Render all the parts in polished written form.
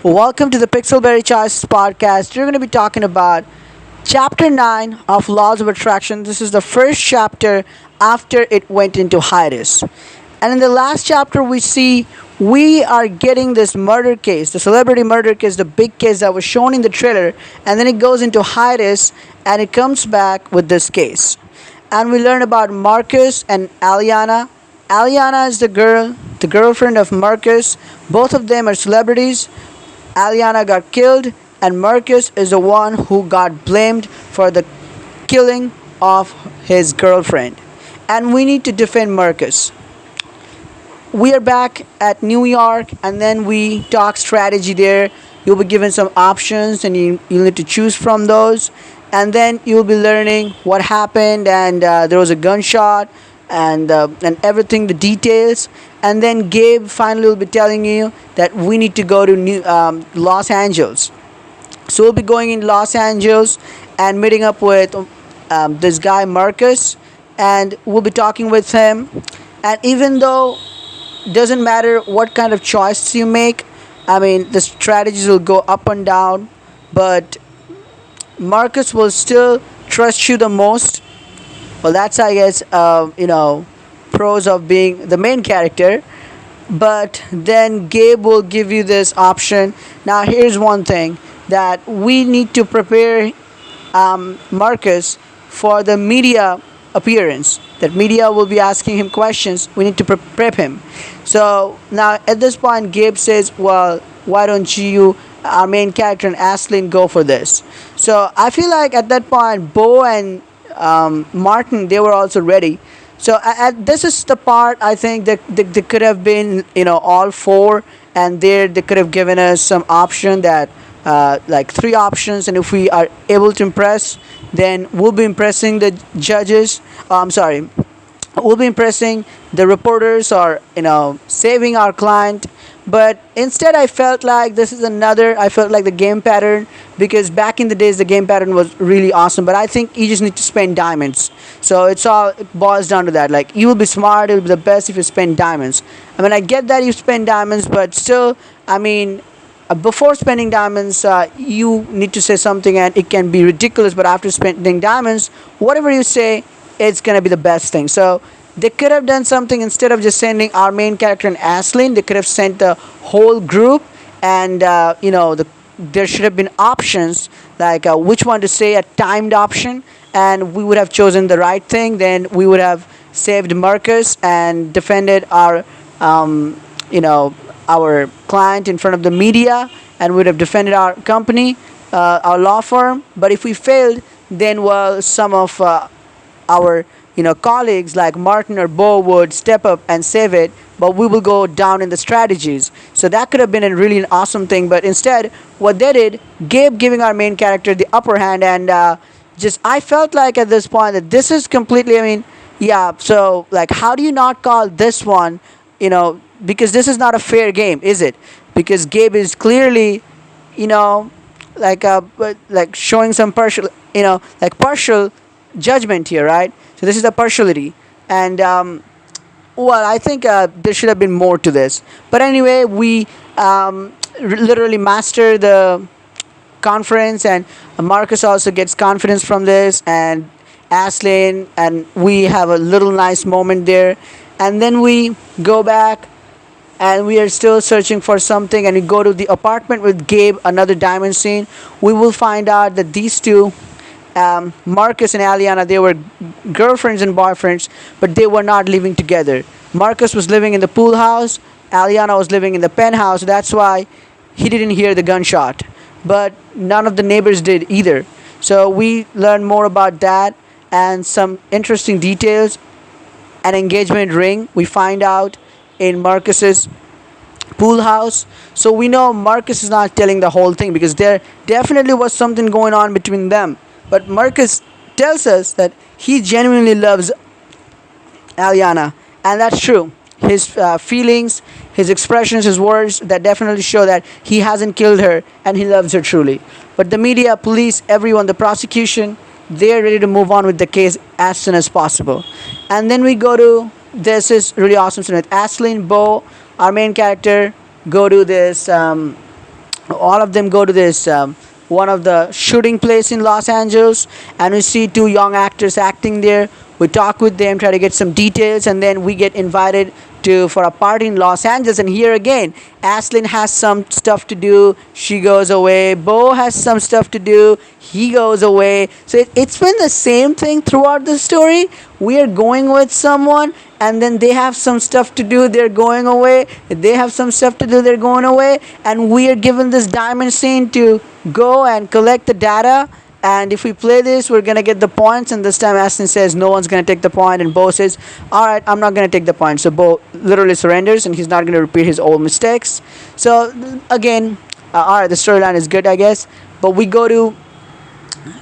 Welcome to the Pixelberry Choices podcast. We're going to be talking about chapter 9 of Laws of Attraction. This is the first chapter after it went into hiatus. And in the last chapter, we are getting this murder case, the celebrity murder case, the big case that was shown in the trailer, and then it goes into hiatus and it comes back with this case. And we learn about Marcus and Aliana. Aliana is the girlfriend of Marcus. Both of them are celebrities. Aliana got killed, and Marcus is the one who got blamed for the killing of his girlfriend. And we need to defend Marcus. We are back at New York, and then we talk strategy there. You'll be given some options, and you'll need to choose from those. And then you'll be learning what happened, and there was a gunshot, and everything, the details. And then Gabe finally will be telling you that we need to go to Los Angeles. So we'll be going in Los Angeles and meeting up with this guy Marcus, and we'll be talking with him. And even though doesn't matter what kind of choice you make, I mean the strategies will go up and down, but Marcus will still trust you the most. Well, that's I guess pros of being the main character. But then Gabe will give you this option. Now here's one thing that we need to prepare Marcus for the media appearance. That media will be asking him questions. We need to prep him. So now at this point, Gabe says, "Well, why don't you, our main character and Ashlyn, go for this?" So I feel like at that point, Bo and Martin, they were also ready. So this is the part I think that they could have been, all four, and they could have given us some option that like three options, and if we are able to impress, then we'll be impressing the judges. I'm sorry, we'll be impressing the reporters, or saving our client. But instead I felt like this is another, I felt like the game pattern, because back in the days the game pattern was really awesome, but I think you just need to spend diamonds. So it boils down to that, like you will be smart, it will be the best if you spend diamonds. I mean, I get that you spend diamonds, but still, I mean, before spending diamonds, you need to say something, and it can be ridiculous, but after spending diamonds, whatever you say, it's gonna be the best thing. So they could have done something. Instead of just sending our main character and Ashlyn, they could have sent the whole group, and there should have been options, like which one to say, a timed option, and we would have chosen the right thing. Then we would have saved Marcus and defended our client in front of the media, and would have defended our company, our law firm. But if we failed, then well, some of our colleagues like Martin or Bo would step up and save it, but we will go down in the strategies. So that could have been a really an awesome thing, but instead what they did, Gabe giving our main character the upper hand, and just I felt like at this point that this is completely, I mean, yeah, so like how do you not call this one, because this is not a fair game, is it? Because Gabe is clearly, like showing some partial judgment here, right? So this is the partiality, and well, I think there should have been more to this. But anyway, we literally master the conference, and Marcus also gets confidence from this, and Ashlyn, and we have a little nice moment there, and then we go back, and we are still searching for something, and we go to the apartment with Gabe, another diamond scene. We will find out that these two, Marcus and Aliana, they were girlfriends and boyfriends, but they were not living together. Marcus was living in the pool house, Aliana was living in the penthouse. That's why he didn't hear the gunshot, but none of the neighbors did either. So we learn more about that, and some interesting details. An engagement ring we find out in Marcus's pool house. So we know Marcus is not telling the whole thing, because there definitely was something going on between them. But Marcus tells us that he genuinely loves Aliana, and that's true. His feelings, his expressions, his words, that definitely show that he hasn't killed her and he loves her truly. But the media, police, everyone, the prosecution, they're ready to move on with the case as soon as possible. And then we go to, this is really awesome scene with Ashlyn, Bo, our main character, go to this all of them go to this one of the shooting place in Los Angeles, and we see two young actors acting there. We talk with them, try to get some details, and then we get invited to for a party in Los Angeles. And here again, Ashlyn has some stuff to do. She goes away. Bo has some stuff to do. He goes away. So it's been the same thing throughout the story. We are going with someone, and then they have some stuff to do. They're going away. They have some stuff to do. They're going away. And we are given this diamond scene to go and collect the data. And if we play this, we're gonna get the points. And this time, Aston says no one's gonna take the point, and Bo says, "All right, I'm not gonna take the point." So Bo literally surrenders, and he's not gonna repeat his old mistakes. So again, all right, the storyline is good, I guess. But we go to,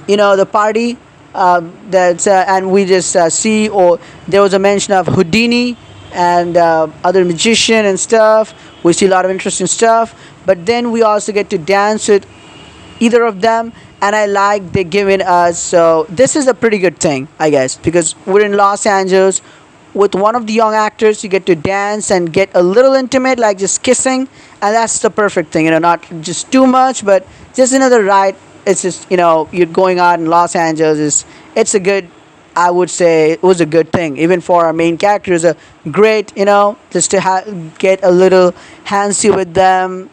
the party. That's and we just see, or there was a mention of Houdini and other magician and stuff. We see a lot of interesting stuff. But then we also get to dance with either of them, and I like they giving us. So this is a pretty good thing, I guess, because we're in Los Angeles with one of the young actors. You get to dance and get a little intimate, like just kissing, and that's the perfect thing. Not just too much, but just another right. It's just you're going out in Los Angeles. It's a good. I would say it was a good thing, even for our main character. It's a great, just to get a little handsy with them,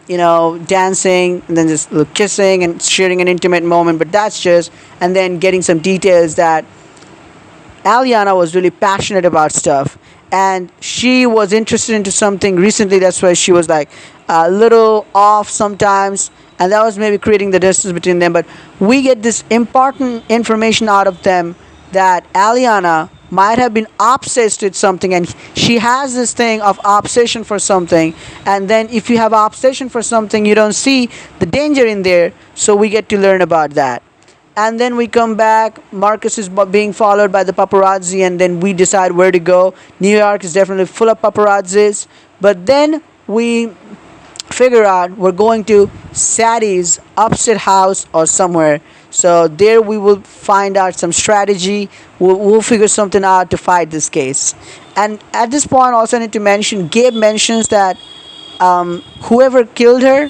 dancing, and then just kissing and sharing an intimate moment. But that's just, and then getting some details that Aliana was really passionate about stuff, and she was interested into something recently. That's why she was like a little off sometimes, and that was maybe creating the distance between them. But we get this important information out of them that Aliana might have been obsessed with something, and she has this thing of obsession for something. And then if you have obsession for something, you don't see the danger in there. So we get to learn about that. And then we come back. Marcus is being followed by the paparazzi, and then we decide where to go. New York is definitely full of paparazzis. But then we figure out we're going to Sadie's upstate house or somewhere. So there we will find out some strategy. We'll figure something out to fight this case. And at this point, also I need to mention, Gabe mentions that whoever killed her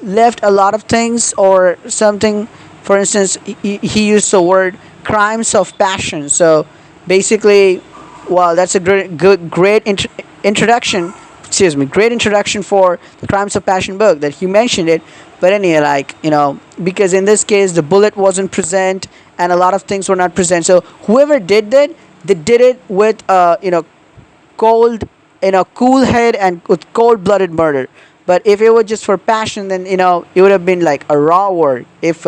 left a lot of things or something. For instance, he used the word crimes of passion. So basically, well, that's a great introduction. Excuse me, great introduction for the Crimes of Passion book that he mentioned it. But anyway, because in this case the bullet wasn't present and a lot of things were not present. So whoever did that, they did it with cold, cool head and with cold-blooded murder. But if it was just for passion, then it would have been like a raw word. If,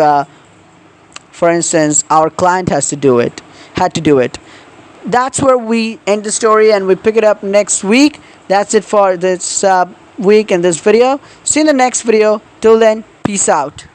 for instance, our client had to do it. That's where we end the story, and we pick it up next week. That's it for this week and this video. See you in the next video. Till then, peace out.